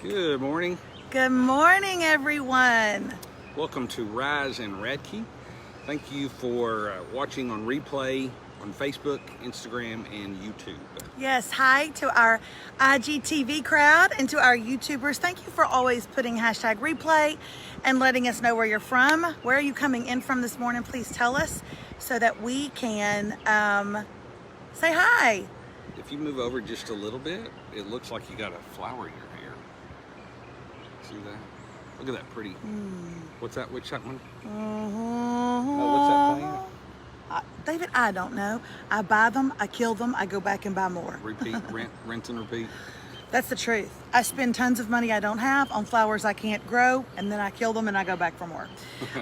Good morning. Good morning, everyone. Welcome to Rise and Radke. Thank you for watching on replay on Facebook, Instagram, and YouTube. Yes, hi to our IGTV crowd and to our YouTubers. Thank you for always putting hashtag replay and letting us know where you're from. Where are you coming in from this morning? Please tell us so that we can say hi. If you move over just a little bit, it looks like you got a flower in your hair. See that? Look at that pretty. What's that? Which that one? What's that playing? David, I don't know. I buy them, I kill them, I go back and buy more. Repeat, rinse and repeat. That's the truth. I spend tons of money I don't have on flowers I can't grow, and then I kill them and I go back for more.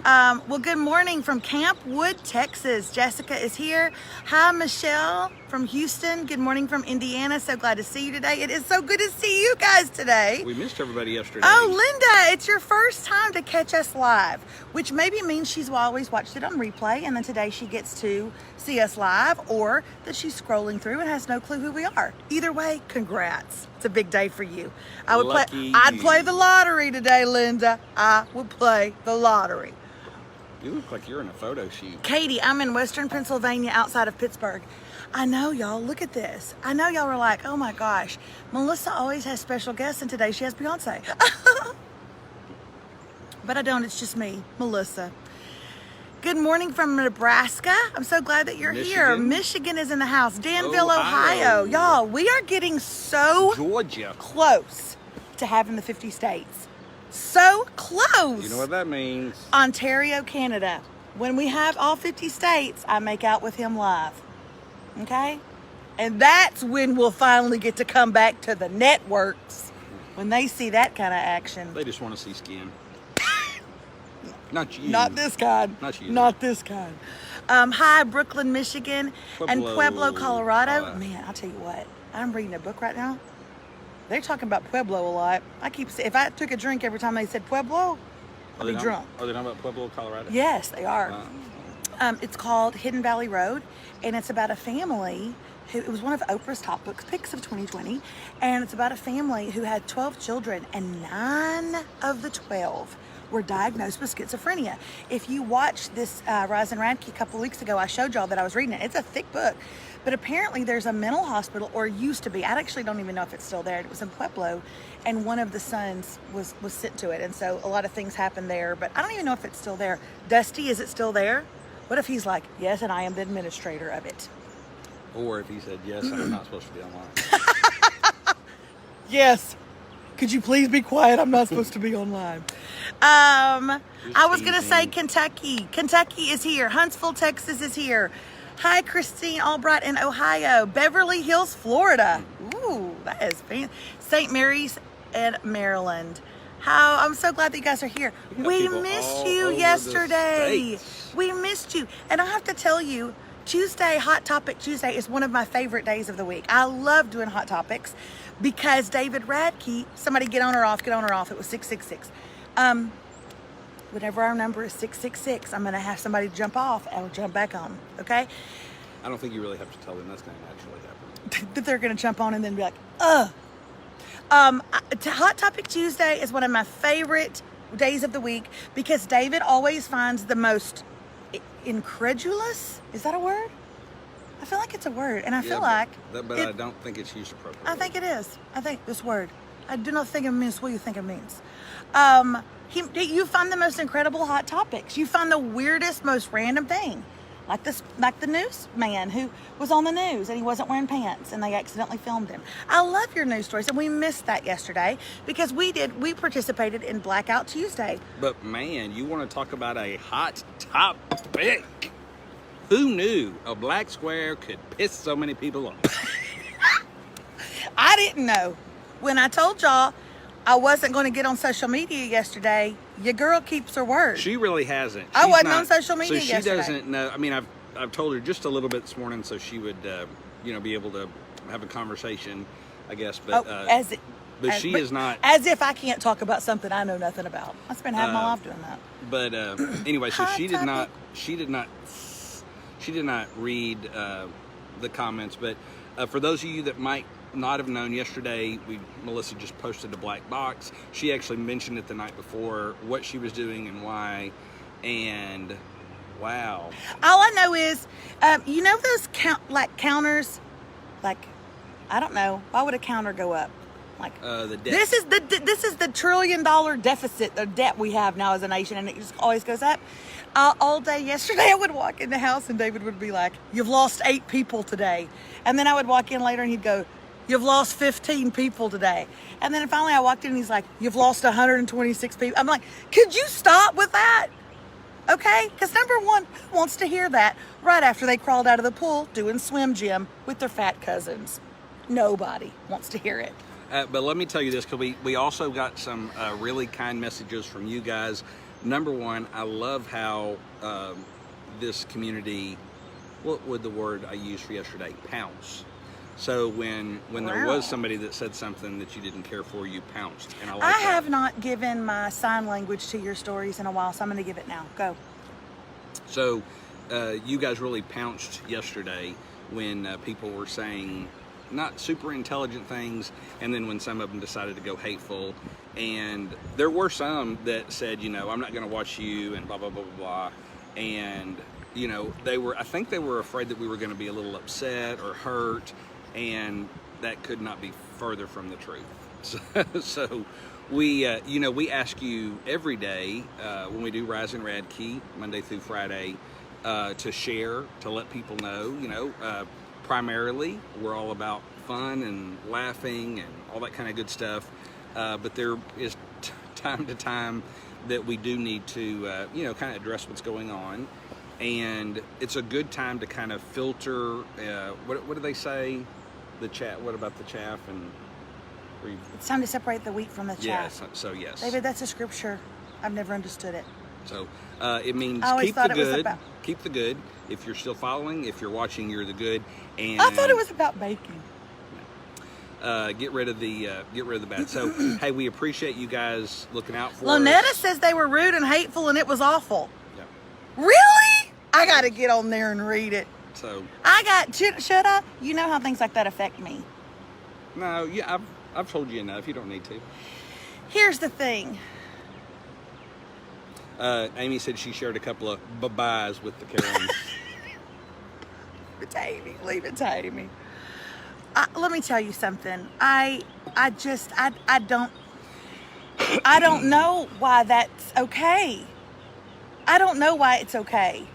Well, good morning from Camp Wood, Texas. Jessica is here. Hi, Michelle from Houston. Good morning from Indiana. So glad to see you today. It is so good to see you guys today. We missed everybody yesterday. Oh, Linda, it's your first time to catch us live, which maybe means she's always watched it on replay, and then today she gets to see us live, or that she's scrolling through and has no clue who we are. Either way, congrats. It's a big day for you. I'd play the lottery today, Linda. I would play the lottery. You look like you're in a photo shoot. Katie, I'm in Western Pennsylvania outside of Pittsburgh. I know, y'all. Look at this. I know y'all were like, oh my gosh, Melissa always has special guests, and today she has Beyonce. But I don't. It's just me, Melissa. Good morning from Nebraska. I'm so glad that you're here. Michigan is in the house. Danville, Ohio. Y'all, we are getting so Georgia. Close to having the 50 states. So close. You know what that means. Ontario, Canada. When we have all 50 states, I make out with him live. Okay? And that's when we'll finally get to come back to the networks when they see that kind of action. They just want to see skin. Not you. Not this kind. Not you. Not this kind. Hi, Brooklyn, Michigan, and Pueblo, Colorado. Man, I'll tell you what. I'm reading a book right now. They're talking about Pueblo a lot. I keep saying, if I took a drink every time they said Pueblo, I'd be drunk. Are they talking about Pueblo, Colorado? Yes, they are. It's called Hidden Valley Road, and it's about a family who, it was one of Oprah's top book picks of 2020, and it's about a family who had 12 children, and 9 of the 12 were diagnosed with schizophrenia. If you watched this Rise and Radke a couple of weeks ago, I showed y'all that I was reading it. It's a thick book, but apparently there's a mental hospital, or used to be. I actually don't even know if it's still there. It was in Pueblo, and one of the sons was sent to it, and so a lot of things happened there, but I don't even know if it's still there. Dusty, is it still there? What if he's like, yes, and I am the administrator of it? Or if he said, yes, I'm not supposed to be online. Yes. Could you please be quiet? I'm not supposed to be online. I was going to say Kentucky. Kentucky is here. Huntsville, Texas is here. Hi, Christine Albright in Ohio. Beverly Hills, Florida. Ooh, that is fancy. St. Mary's in Maryland. I'm so glad that you guys are here. We missed you yesterday. We missed you. And I have to tell you, Tuesday, Hot Topic Tuesday, is one of my favorite days of the week. I love doing Hot Topics because David Radke, somebody get on or off, it was 666. Whenever our number is 666, I'm going to have somebody jump off and we'll jump back on, okay? I don't think you really have to tell them that's going to actually happen. That they're going to jump on and then be like, ugh. Hot Topic Tuesday is one of my favorite days of the week because David always finds the most incredulous. Is that a word? I feel like it's a word, and I feel like... But I don't think it's used appropriately. I think it is. I think this word. I do not think it means what you think it means. You find the most incredible hot topics. You find the weirdest, most random thing. Like the newsman who was on the news and he wasn't wearing pants and they accidentally filmed him. I love your news stories, and we missed that yesterday because we participated in Blackout Tuesday. But man, you want to talk about a hot topic? Who knew a black square could piss so many people off? I didn't know. When I told y'all I wasn't going to get on social media yesterday, your girl keeps her word. She really hasn't. I wasn't on social media yesterday. So she doesn't know. I mean, I've told her just a little bit this morning so she would, be able to have a conversation, I guess. But she is not. As if I can't talk about something I know nothing about. I spent half my life doing that. But anyway, so she did not read the comments. But for those of you that might not have known yesterday, Melissa just posted a black box. She actually mentioned it the night before, what she was doing and why, and wow. All I know is, you know those counters, like, I don't know, why would a counter go up? Like the debt. This is the $1 trillion deficit or debt we have now as a nation, and it just always goes up. All day yesterday, I would walk in the house and David would be like, "You've lost 8 people today," and then I would walk in later and he'd go, "You've lost 15 people today," and then finally I walked in and he's like, "You've lost 126 people." I'm like, "Could you stop with that?" Okay, because number one, who wants to hear that right after they crawled out of the pool doing swim gym with their fat cousins? Nobody wants to hear it. But let me tell you this, because we also got some really kind messages from you guys. Number one, I love how this community, what would the word I used for yesterday? Pounce. So when there was somebody that said something that you didn't care for, you pounced. And I like that. have not given my sign language to your stories in a while, so I'm going to give it now. Go. So you guys really pounced yesterday when people were saying not super intelligent things, and then when some of them decided to go hateful. And there were some that said, you know, I'm not going to watch you and blah, blah, blah, blah, blah. And, you know, I think they were afraid that we were going to be a little upset or hurt, and that could not be further from the truth. So we, you know, we ask you every day when we do Rise in Radke, Monday through Friday, to share, to let people know, you know, primarily we're all about fun and laughing and all that kind of good stuff, but there is time to time that we do need to you know, kind of address what's going on, and it's a good time to kind of filter what do they say, the chat, what about the chaff, and it's time to separate the wheat from the chaff. So yes, David, that's a scripture. I've never understood it. So it means keep the good. Keep the good. If you're still following, if you're watching, you're the good. And I thought it was about baking. Get rid of the bad. So hey, we appreciate you guys looking out for Lonetta us. says they were rude and hateful and it was awful. Yeah. Really? I got to get on there and read it. So should I? You know how things like that affect me. No, yeah, I've told you enough. You don't need to. Here's the thing. Amy said she shared a couple of bye-byes with the Karens. Leave it to Amy. Let me tell you something. I don't know why that's okay. I don't know why it's okay.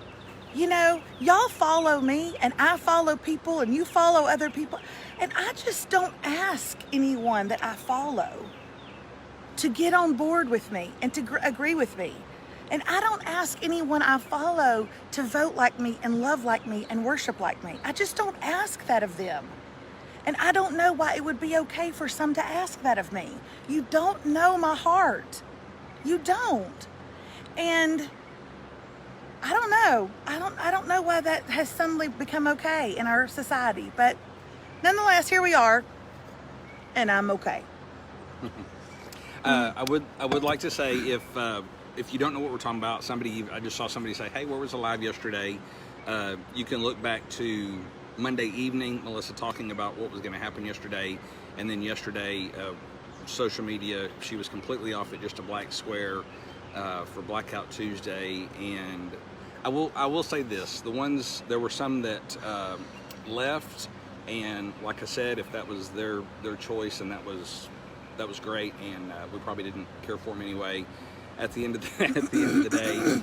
You know, y'all follow me and I follow people and you follow other people, and I just don't ask anyone that I follow to get on board with me and to agree with me. And I don't ask anyone I follow to vote like me and love like me and worship like me. I just don't ask that of them. And I don't know why it would be okay for some to ask that of me. You don't know my heart. You don't. And I don't know. I don't know why that has suddenly become okay in our society. But nonetheless, here we are. And I'm okay. I would like to say, if you don't know what we're talking about, I just saw somebody say, hey, where was the live yesterday? You can look back to Monday evening, Melissa talking about what was going to happen yesterday, and then yesterday, social media, she was completely off at just a black square for Blackout Tuesday. And I will say this: there were some that left, and like I said, if that was their choice, and that was great, and we probably didn't care for them anyway. At the end of the day,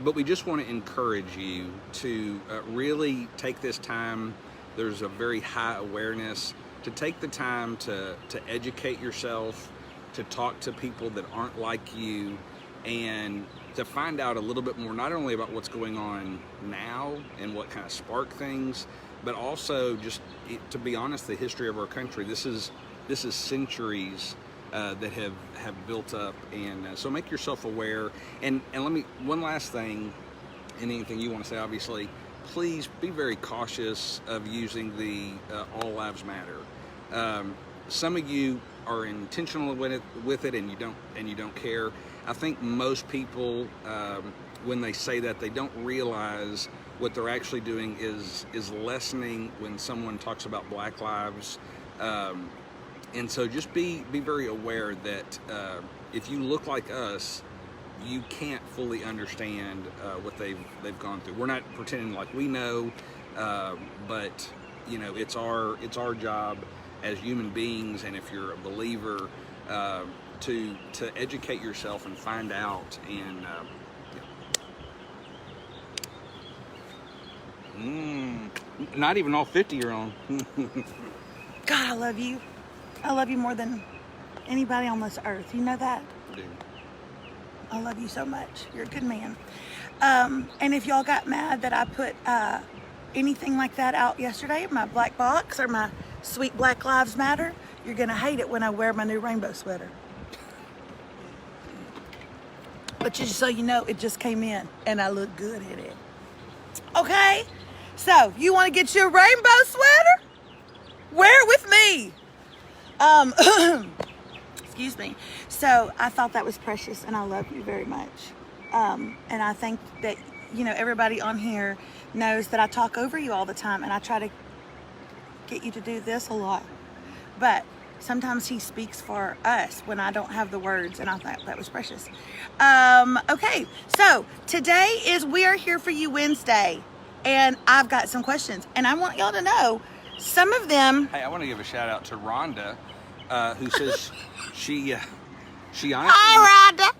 but we just want to encourage you to really take this time. There's a very high awareness to take the time to educate yourself, to talk to people that aren't like you, and to find out a little bit more, not only about what's going on now and what kind of spark things, but also just, to be honest, the history of our country. This is centuries that have built up, and so make yourself aware. And let me, one last thing, and anything you want to say, obviously, please be very cautious of using the All Lives Matter. Some of you are intentional with it, and you don't care. I think most people, when they say that, they don't realize what they're actually doing is lessening when someone talks about Black lives. And so just be very aware that if you look like us, you can't fully understand what they've gone through. We're not pretending like we know, but you know, it's our job as human beings, and if you're a believer, to educate yourself and find out. And not even all 50 are on. God, I love you. I love you more than anybody on this earth. You know that? I do. I love you so much. You're a good man. And if y'all got mad that I put anything like that out yesterday, my black box or my sweet Black Lives Matter, you're going to hate it when I wear my new rainbow sweater. But just so you know, it just came in and I look good in it. Okay? So, you want to get you a rainbow sweater? Wear it with me. Excuse me. So I thought that was precious, and I love you very much. And I think that, you know, everybody on here knows that I talk over you all the time, and I try to get you to do this a lot. But sometimes he speaks for us when I don't have the words, and I thought that was precious. Okay, so today is We Are Here For You Wednesday, and I've got some questions, and I want y'all to know some of them. Hey, I want to give a shout out to Rhonda, who says she honestly. Hi, Rhonda.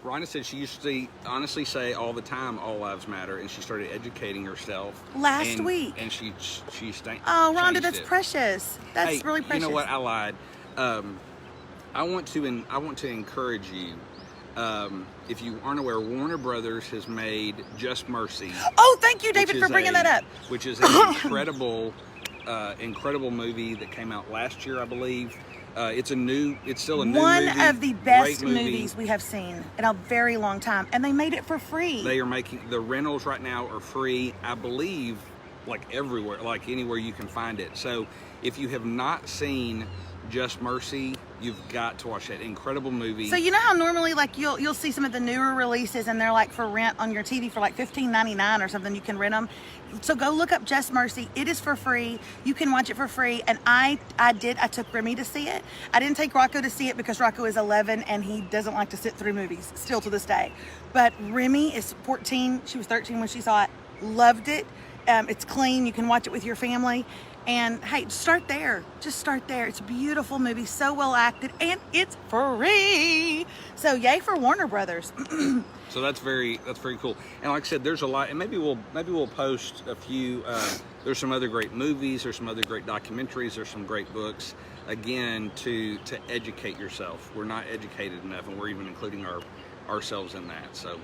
Rhonda said she used to honestly say all the time, "All lives matter," and she started educating herself Last week. And she Oh, Rhonda, changed that's it. precious. That's really precious. You know what? I lied. I want to encourage you. If you aren't aware, Warner Brothers has made Just Mercy. Oh, thank you, David, for bringing that up. Which is an incredible movie that came out last year, I believe. It's still a new movie. One of the best movies we have seen in a very long time, and they made it for free. They are making the rentals right now are free, I believe, like everywhere, like anywhere you can find it. So if you have not seen Just Mercy, you've got to watch that incredible movie. So you know how normally like you'll see some of the newer releases and they're like for rent on your TV for like $15.99 or something. You can rent them. So go look up Just Mercy. It is for free. You can watch it for free. And I took Remy to see it. I didn't take Rocco to see it because Rocco is 11 and he doesn't like to sit through movies still to this day. But Remy is 14. She was 13 when she saw it. Loved it. It's clean. You can watch it with your family. And hey, start there. Just start there. It's a beautiful movie, so well acted, and it's free. So yay for Warner Brothers. So that's very cool. And like I said, there's a lot, and maybe we'll post a few. There's some other great movies. There's some other great documentaries. There's some great books. Again, to educate yourself. We're not educated enough, and we're even including ourselves in that. So,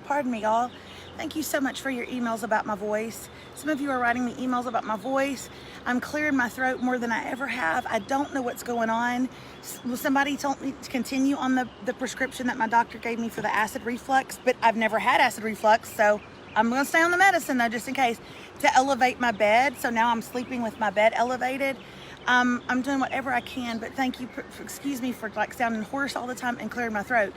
pardon me, y'all. Thank you so much for your emails about my voice. Some of you are writing me emails about my voice. I'm clearing my throat more than I ever have. I don't know what's going on. Somebody told me to continue on the prescription that my doctor gave me for the acid reflux, but I've never had acid reflux, so I'm going to stay on the medicine though, just in case, to elevate my bed. So now I'm sleeping with my bed elevated. I'm doing whatever I can, but thank you. Excuse me for like sounding hoarse all the time and clearing my throat.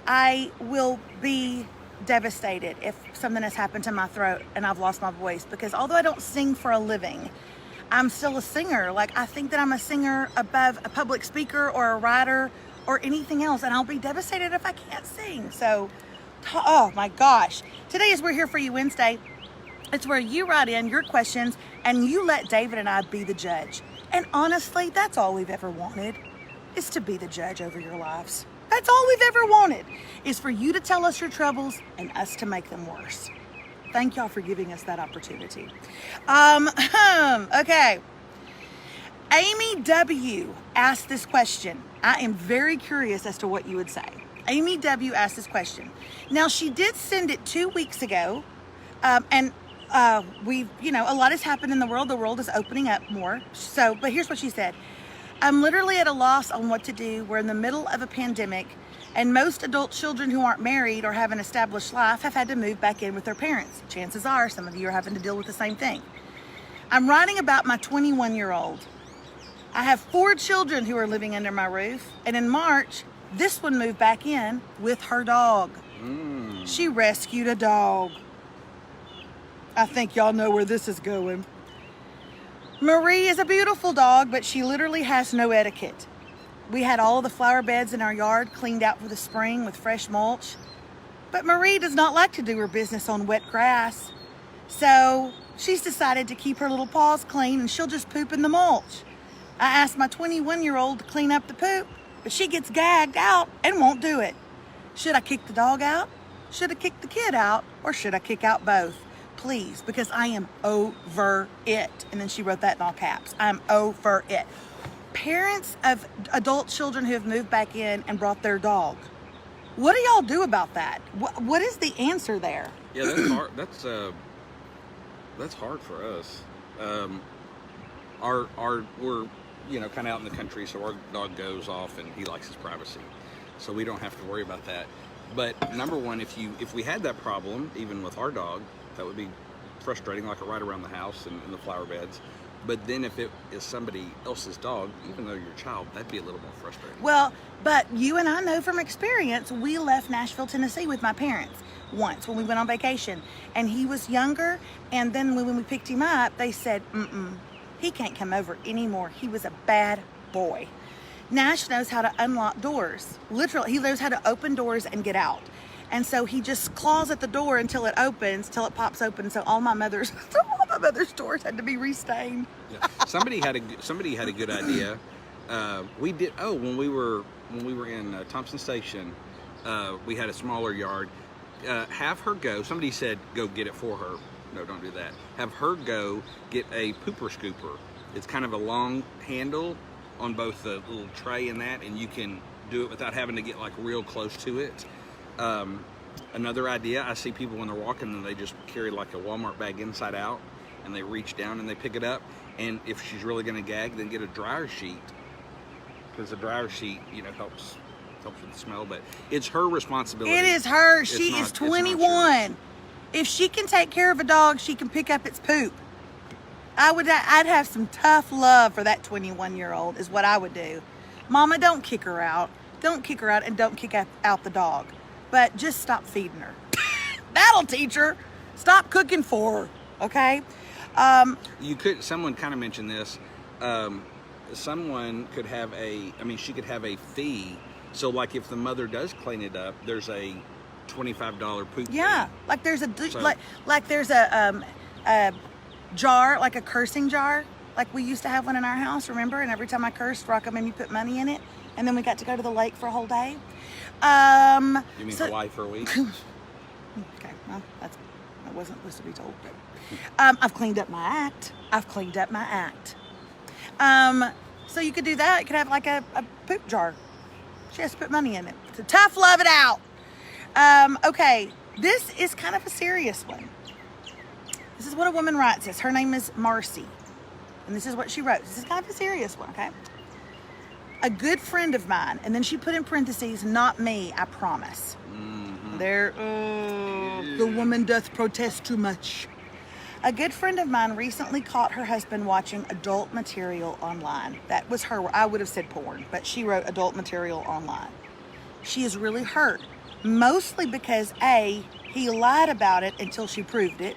I will be devastated if something has happened to my throat and I've lost my voice, because although I don't sing for a living, I'm still a singer. Like, I think that I'm a singer above a public speaker or a writer or anything else, and I'll be devastated if I can't sing. So, oh my gosh. Today is We're Here For You Wednesday. It's where you write in your questions and you let David and I be the judge. And honestly, that's all we've ever wanted, is to be the judge over your lives. That's all we've ever wanted, is for you to tell us your troubles and us to make them worse. Thank y'all for giving us that opportunity. Okay. Amy W. asked this question. I am very curious as to what you would say. Amy W. asked this question. Now, she did send it 2 weeks ago, and we've, a lot has happened in the world. The world is opening up more. So, but here's what she said. I'm literally at a loss on what to do. We're in the middle of a pandemic, and most adult children who aren't married or have an established life have had to move back in with their parents. Chances are some of you are having to deal with the same thing. I'm writing about my 21-year-old. I have 4 children who are living under my roof, and in March, this one moved back in with her dog. She rescued a dog. I think y'all know where this is going. Marie is a beautiful dog, but she literally has no etiquette. We had all the flower beds in our yard cleaned out for the spring with fresh mulch. But Marie does not like to do her business on wet grass. So she's decided to keep her little paws clean and she'll just poop in the mulch. I asked my 21-year-old to clean up the poop, but she gets gagged out and won't do it. Should I kick the dog out? Should I kick the kid out? Or should I kick out both? Please, because I am over it. And then she wrote that in all caps. I'm over it. Parents of adult children who have moved back in and brought their dog. What do y'all do about that? What is the answer there? Yeah, that's hard. That's hard for us. We're kind of out in the country, so our dog goes off and he likes his privacy, so we don't have to worry about that. But number one, if we had that problem, even with our dog, that would be frustrating, like right around the house and in the flower beds. But then if it is somebody else's dog, even though you're a child, that'd be a little more frustrating. Well, but you and I know from experience, we left Nashville, Tennessee with my parents once when we went on vacation. And he was younger, and then when we picked him up, they said, he can't come over anymore. He was a bad boy. Nash knows how to unlock doors. Literally, he knows how to open doors and get out. And so he just claws at the door until it opens, till it pops open. So all my mother's doors had to be restained. Yeah. Somebody had a good idea. We did. Oh, when we were in Thompson Station, we had a smaller yard. Have her go. Somebody said go get it for her. No, don't do that. Have her go get a pooper scooper. It's kind of a long handle on both the little tray and that, and you can do it without having to get like real close to it. Another idea, I see people when they're walking and they just carry like a Walmart bag inside out and they reach down and they pick it up. And if she's really going to gag, then get a dryer sheet, because the dryer sheet, helps with the smell. But it's her responsibility. It is her. She is 21. If she can take care of a dog, she can pick up its poop. I'd have some tough love for that 21-year-old is what I would do. Mama, don't kick her out. Don't kick her out, and don't kick out the dog. But just stop feeding her. That'll teach her. Stop cooking for her, okay? Someone kind of mentioned this. Someone could have she could have a fee. So like if the mother does clean it up, there's a $25 poop fee. Yeah, like there's a jar, like a cursing jar. Like we used to have one in our house, remember? And every time I cursed, Rocco made me put money in it. And then we got to go to the lake for a whole day. You mean Hawaii for a week? Okay, well, that wasn't supposed to be told. But, I've cleaned up my act. So you could do that. You could have like a poop jar. She has to put money in it. So tough love it out. Okay, this is kind of a serious one. This is what a woman writes us. Her name is Marcy. And this is what she wrote. This is kind of a serious one, okay? A good friend of mine, and then she put in parentheses, not me, I promise. Mm-hmm. The woman doth protest too much. A good friend of mine recently caught her husband watching adult material online. That was her. I would have said porn, but she wrote adult material online. She is really hurt, mostly because A, he lied about it until she proved it,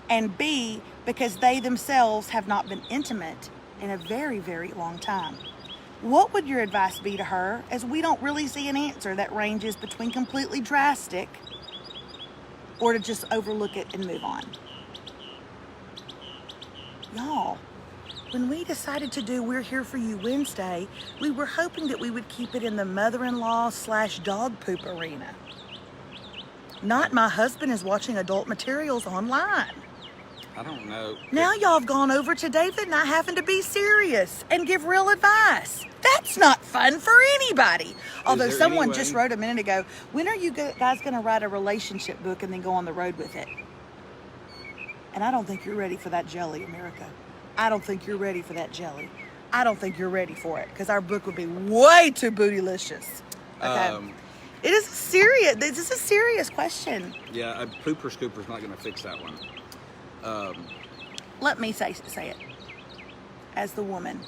and B, because they themselves have not been intimate in a very, very long time. What would your advice be to her, as we don't really see an answer that ranges between completely drastic or to just overlook it and move on? Y'all, when we decided to do We're Here For You Wednesday, we were hoping that we would keep it in the mother-in-law/dog poop arena. Not my husband is watching adult materials online. I don't know. Now y'all have gone over to David and I having to be serious and give real advice. That's not fun for anybody. Although someone just wrote a minute ago, when are you guys going to write a relationship book and then go on the road with it? And I don't think you're ready for that jelly, America. I don't think you're ready for that jelly. I don't think you're ready for it, because our book would be way too bootylicious. Okay. This is a serious question. Yeah, a pooper scooper's not going to fix that one. Let me say it. As a woman,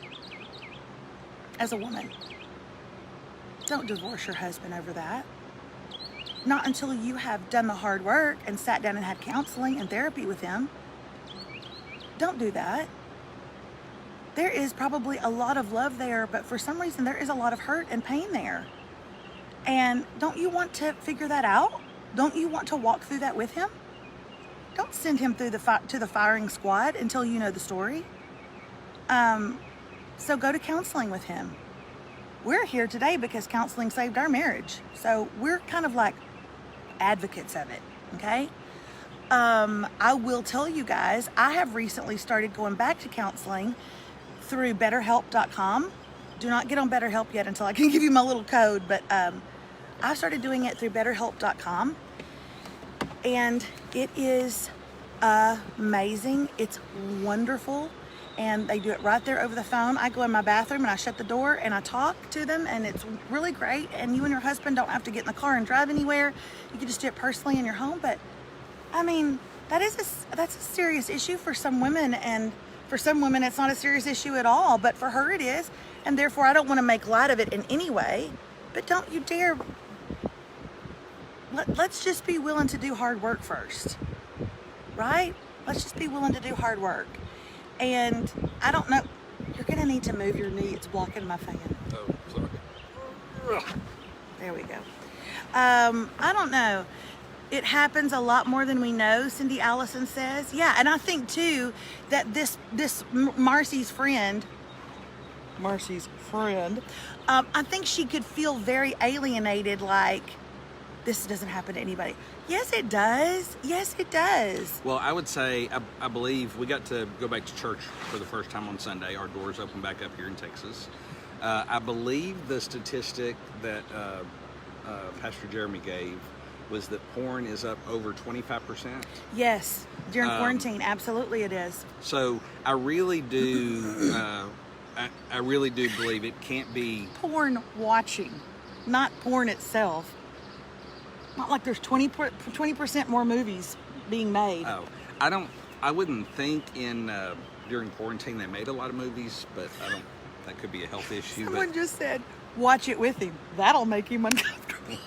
don't divorce your husband over that. Not until you have done the hard work and sat down and had counseling and therapy with him. Don't do that. there is probably a lot of love there, but for some reason there is a lot of hurt and pain there. And don't you want to figure that out? Don't you want to walk through that with him? Don't send him through to the firing squad until you know the story. So go to counseling with him. We're here today because counseling saved our marriage. So we're kind of like advocates of it, okay? I will tell you guys, I have recently started going back to counseling through BetterHelp.com. Do not get on BetterHelp yet until I can give you my little code, but I started doing it through BetterHelp.com, and it is amazing. It's wonderful, and they do it right there over the phone. I go in my bathroom and I shut the door and I talk to them, and it's really great. And you and your husband don't have to get in the car and drive anywhere. You can just do it personally in your home. But I mean, that's a serious issue for some women, and for some women it's not a serious issue at all, but for her it is, and therefore I don't want to make light of it in any way. But don't you dare. Let's just be willing to do hard work first, right? Let's just be willing to do hard work. And I don't know, you're gonna need to move your knee. It's blocking my fan. Oh, sorry. There we go. I don't know. It happens a lot more than we know, Cindy Allison says. Yeah, and I think too that this Marcy's friend, I think she could feel very alienated, like this doesn't happen to anybody. Yes, it does. Yes, it does. Well, I would say, I believe we got to go back to church for the first time on Sunday. Our doors open back up here in Texas. I believe the statistic that Pastor Jeremy gave was that porn is up over 25%. Yes, during quarantine, absolutely it is. So I really do, I really do believe it can't be porn watching, not porn itself. Not like there's 20% more movies being made. Oh, I wouldn't think during quarantine they made a lot of movies, but that could be a health issue. Someone just said, watch it with him. That'll make him uncomfortable.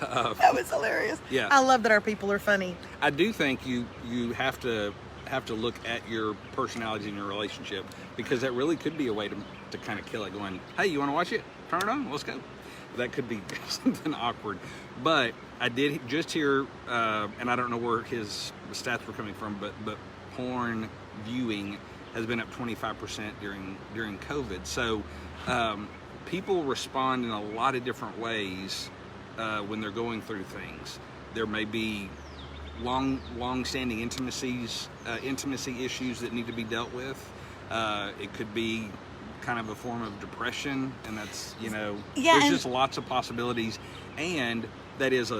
That was hilarious. Yeah. I love that our people are funny. I do think you have to look at your personality in your relationship, because that really could be a way to kind of kill it, going, hey, you want to watch it? Turn it on, let's go. That could be something awkward. But I did just hear, and I don't know where his stats were coming from, but porn viewing has been up 25% during COVID. So people respond in a lot of different ways when they're going through things. There may be long-standing intimacy issues that need to be dealt with. It could be kind of a form of depression, and that's, there's just lots of possibilities, and that is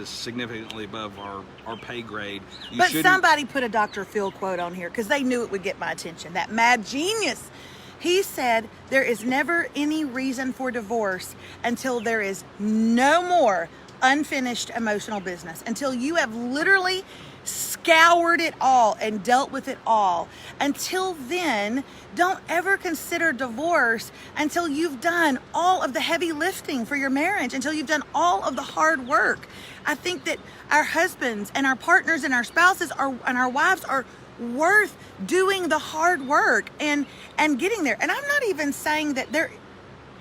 significantly above our pay grade. But somebody put a Dr. Phil quote on here because they knew it would get my attention. That mad genius. He said, there is never any reason for divorce until there is no more unfinished emotional business, until you have literally scoured it all and dealt with it all. Until then, don't ever consider divorce until you've done all of the heavy lifting for your marriage, until you've done all of the hard work. I think that our husbands and our partners and our spouses and our wives are worth doing the hard work and getting there. And I'm not even saying that there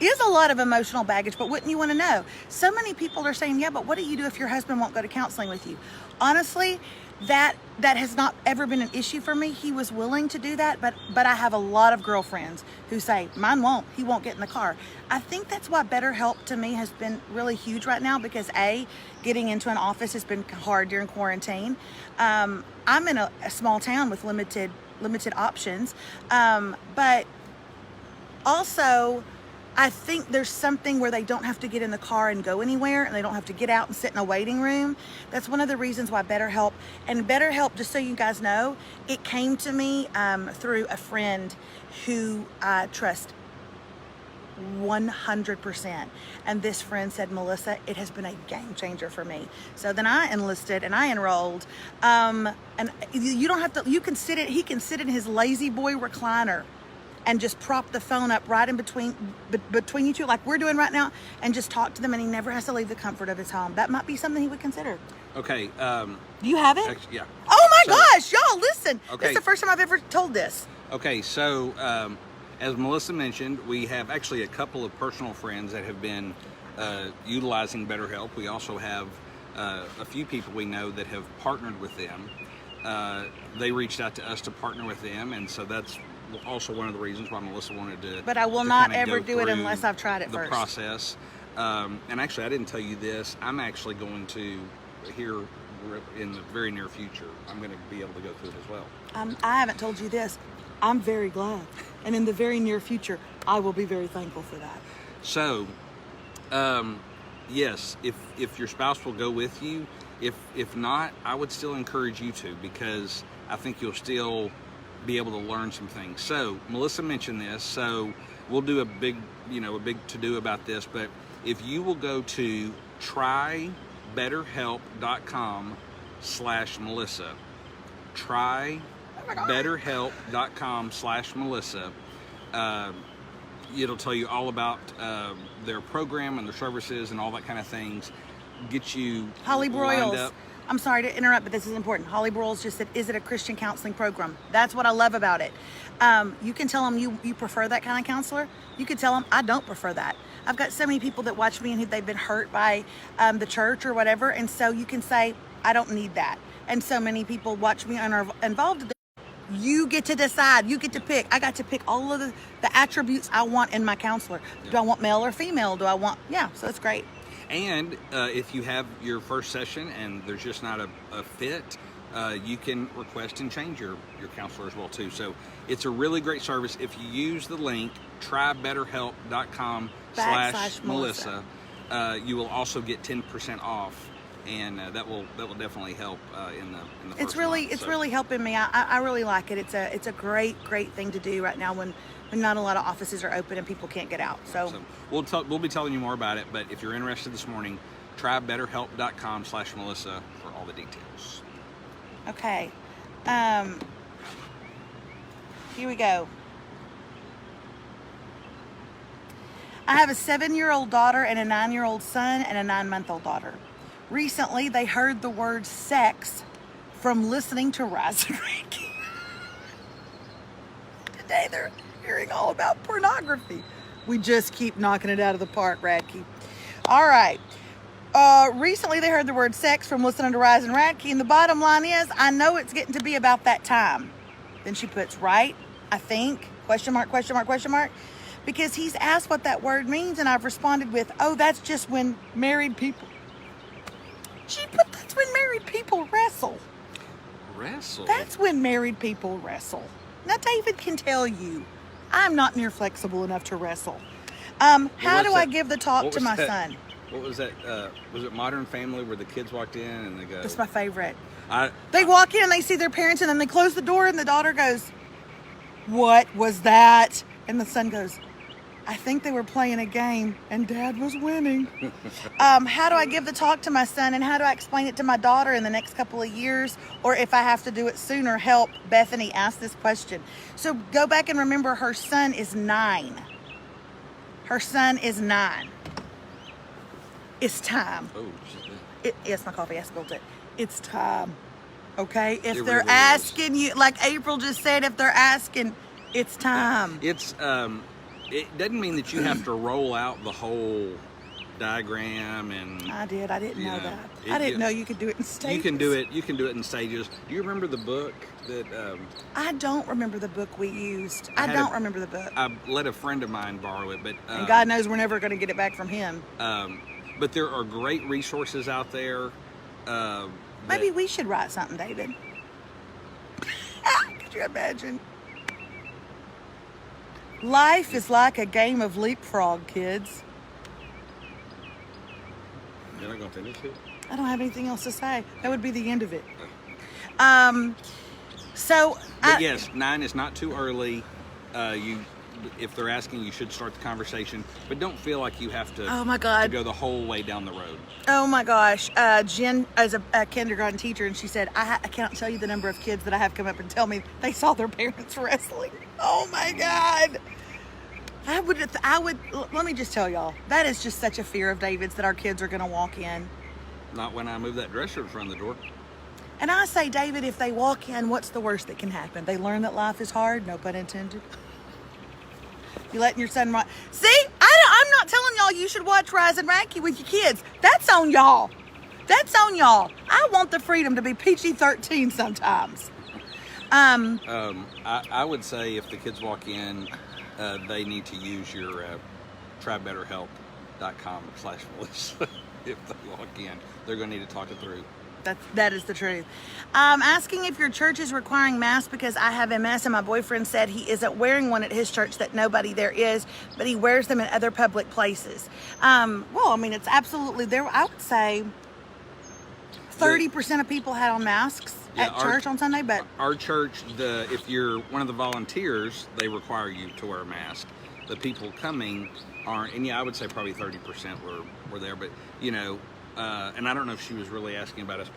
is a lot of emotional baggage, but wouldn't you want to know? So many people are saying, yeah, but what do you do if your husband won't go to counseling with you? Honestly, that has not ever been an issue for me. He was willing to do that, but I have a lot of girlfriends who say, mine won't. He won't get in the car. I think that's why BetterHelp to me has been really huge right now, because getting into an office has been hard during quarantine. I'm in a small town with limited options, but also I think there's something where they don't have to get in the car and go anywhere, and they don't have to get out and sit in a waiting room. That's one of the reasons why BetterHelp, just so you guys know, it came to me through a friend who I trust 100%. And this friend said, Melissa, it has been a game changer for me. So then I enlisted and I enrolled. And you don't have to, he can sit in his lazy boy recliner and just prop the phone up right in between you two, like we're doing right now, and just talk to them, and he never has to leave the comfort of his home. That might be something he would consider. Okay. Do you have it? Actually, yeah. Oh my gosh, y'all, listen. Okay. This is the first time I've ever told this. Okay, so as Melissa mentioned, we have actually a couple of personal friends that have been utilizing BetterHelp. We also have a few people we know that have partnered with them. They reached out to us to partner with them, and so that's also one of the reasons why Melissa wanted to. But I will to not kinda ever go do it through unless I've tried it the first. process. And actually, I didn't tell you this. I'm actually going to here in the very near future. I'm going to be able to go through it as well. I haven't told you this. I'm very glad, and in the very near future, I will be very thankful for that. So, yes, if your spouse will go with you, if not, I would still encourage you to, because I think you'll still be able to learn some things. So Melissa mentioned this, so we'll do a big to-do about this, but if you will go to trybetterhelp.com/Melissa, trybetterhelp.com/Melissa, it'll tell you all about their program and their services and all that kind of things. Get you Holly lined Broyles. up. I'm sorry to interrupt, but this is important. Holly Broyles just said, is it a Christian counseling program? That's what I love about it. You can tell them you prefer that kind of counselor. You can tell them, I don't prefer that. I've got so many people that watch me and they've been hurt by the church or whatever. And so you can say, I don't need that. And so many people watch me and are involved in it. You get to decide. You get to pick. I got to pick all of the attributes I want in my counselor. Do I want male or female? Do I want, so it's great. And if you have your first session and there's just not a fit, you can request and change your counselor as well too. So it's a really great service. If you use the link trybetterhelp.com/Melissa, you will also get 10% off, and that will definitely help in the first month. It's really helping me. I really like it. It's a great thing to do right now when not a lot of offices are open and people can't get out. So we'll be telling you more about it, but if you're interested this morning, try betterhelp.com/Melissa for all the details. Okay. Here we go. I have a 7-year-old daughter and a 9-year-old son and a 9-month-old daughter. Recently, they heard the word sex from listening to Rise and Radke. Today, they're hearing all about pornography. We just keep knocking it out of the park, Radke. All right. Recently, they heard the word sex from listening to Rise and Radke, and the bottom line is, I know it's getting to be about that time. Then she puts, right, I think, question mark, because he's asked what that word means, and I've responded with, oh, that's just when married people. She put, that's when married people wrestle. Wrestle? That's when married people wrestle. Now, David can tell you, I'm not near flexible enough to wrestle. How do I give the talk to my son? What was that? Was it Modern Family where the kids walked in and they go? That's my favorite. They walk in and they see their parents and then they close the door and the daughter goes, what was that? And the son goes, I think they were playing a game and Dad was winning. How do I give the talk to my son, and how do I explain it to my daughter in the next couple of years? Or if I have to do it sooner, help Bethany ask this question. So go back and remember, her son is 9. Her son is 9. It's time. Oh, Yes, my coffee, I spilled it. It's time. Okay? If It they're really asking you, like April just said, if they're asking, it's time. It's it doesn't mean that you have to roll out the whole diagram and. I did. I didn't know that. it- I didn't know you could do it in stages. You can do it. You can do it in stages. Do you remember the book that? I don't remember the book we used. I I had don't a- remember the book. I let a friend of mine borrow it, but And God knows we're never going to get it back from him. but there are great resources out there. Maybe we should write something, David. Could you imagine? Life is like a game of leapfrog, kids. You're not gonna finish it. I don't have anything else to say. That would be the end of it. But yes, 9 is not too early. If they're asking, you should start the conversation, but don't feel like you have to. Oh my God. To go the whole way down the road. Oh my gosh. Jen is a kindergarten teacher, and she said, I can't tell you the number of kids that I have come up and tell me they saw their parents wrestling. Oh my God. I would, let me just tell y'all, that is just such a fear of David's that our kids are going to walk in. Not when I move that dresser in front of the door. And I say, David, if they walk in, what's the worst that can happen? They learn that life is hard, no pun intended. You letting your son See, I'm not telling y'all you should watch Rise and Radke with your kids. That's on y'all. That's on y'all. I want the freedom to be PG-13 sometimes. I would say if the kids walk in, they need to use your trybetterhelp.com/Melissa. If they walk in, they're going to need to talk it through. That is the truth. Asking if your church is requiring masks because I have MS and my boyfriend said he isn't wearing one at his church, that nobody there is, but he wears them in other public places. Well, I mean, it's absolutely there. I would say 30% of people had on masks at church on Sunday, but our church, if you're one of the volunteers, they require you to wear a mask. The people coming aren't, and I would say probably 30% were there, but and I don't know if she was really asking about us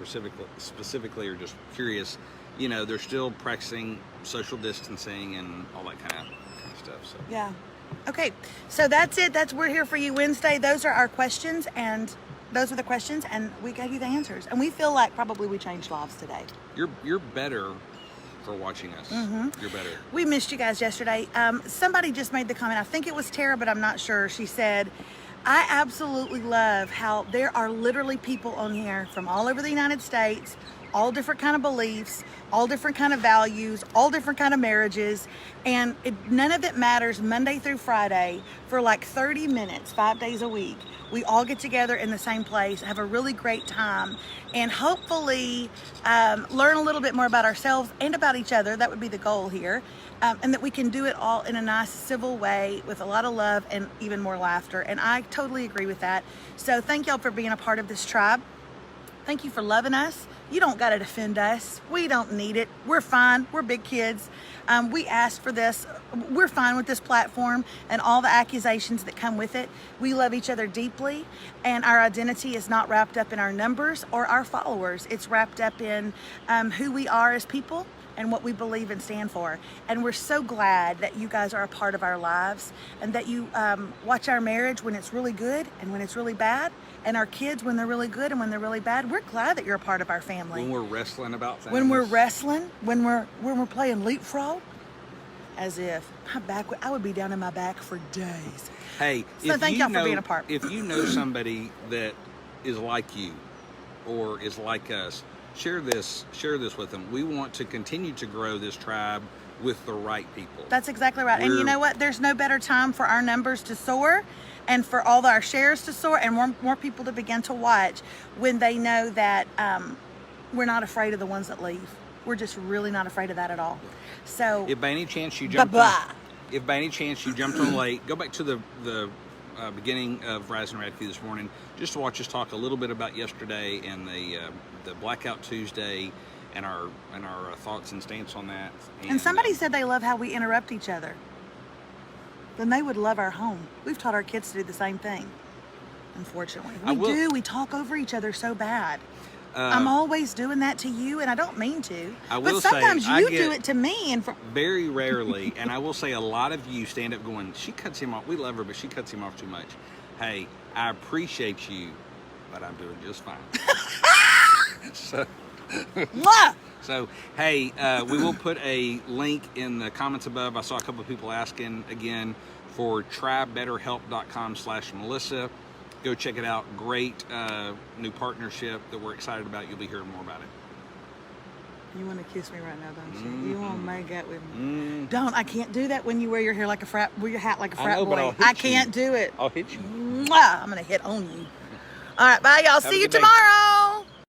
specifically or just curious. They're still practicing social distancing and all that kind of stuff. So yeah, okay. So that's it. We're here for you Wednesday. Those are our questions, and those are the questions, and we gave you the answers. And we feel like probably we changed lives today. You're better for watching us. Mm-hmm. You're better. We missed you guys yesterday. Somebody just made the comment. I think it was Tara, but I'm not sure. She said, I absolutely love how there are literally people on here from all over the United States, all different kind of beliefs, all different kind of values, all different kind of marriages, and none of it matters. Monday through Friday for like 30 minutes, 5 days a week. We all get together in the same place, have a really great time, and hopefully learn a little bit more about ourselves and about each other. That would be the goal here. And that we can do it all in a nice, civil way with a lot of love and even more laughter. And I totally agree with that. So thank y'all for being a part of this tribe. Thank you for loving us. You don't got to defend us. We don't need it. We're fine. We're big kids. We asked for this. We're fine with this platform and all the accusations that come with it. We love each other deeply, and our identity is not wrapped up in our numbers or our followers. It's wrapped up in who we are as people and what we believe and stand for. And we're so glad that you guys are a part of our lives, and that you watch our marriage when it's really good and when it's really bad, and our kids when they're really good and when they're really bad. We're glad that you're a part of our family. When we're wrestling about things. When we're wrestling, when we're playing leapfrog, as if I would be down in my back for days. Hey, so thank y'all for being a part. If you know somebody that is like you or is like us, share this with them. We want to continue to grow this tribe with the right people. That's exactly right. And you know what? There's no better time for our numbers to soar and for all our shares to soar and more people to begin to watch when they know that we're not afraid of the ones that leave. We're just really not afraid of that at all. So if by any chance you jumped on late, go back to the beginning of Rise and Radke this morning just to watch us talk a little bit about yesterday and the Blackout Tuesday and our thoughts and stance on that. And somebody said they love how we interrupt each other. Then they would love our home. We've taught our kids to do the same thing. Unfortunately, we talk over each other so bad. I'm always doing that to you, and I don't mean to. But sometimes you do it to me. And very rarely, and I will say a lot of you stand up going, she cuts him off. We love her, but she cuts him off too much. Hey, I appreciate you, but I'm doing just fine. So, hey, we will put a link in the comments above. I saw a couple of people asking again for trybetterhelp.com/Melissa. Go check it out. Great new partnership that we're excited about. You'll be hearing more about it. You want to kiss me right now, don't you? Mm-hmm. You want to make out with me? Mm-hmm. Don't. I can't do that when you wear your hair like a frat, wear your hat like a frat boy. But I'll hit can't do it. I'll hit you. I'm going to hit on you. All right, bye, y'all. See you tomorrow.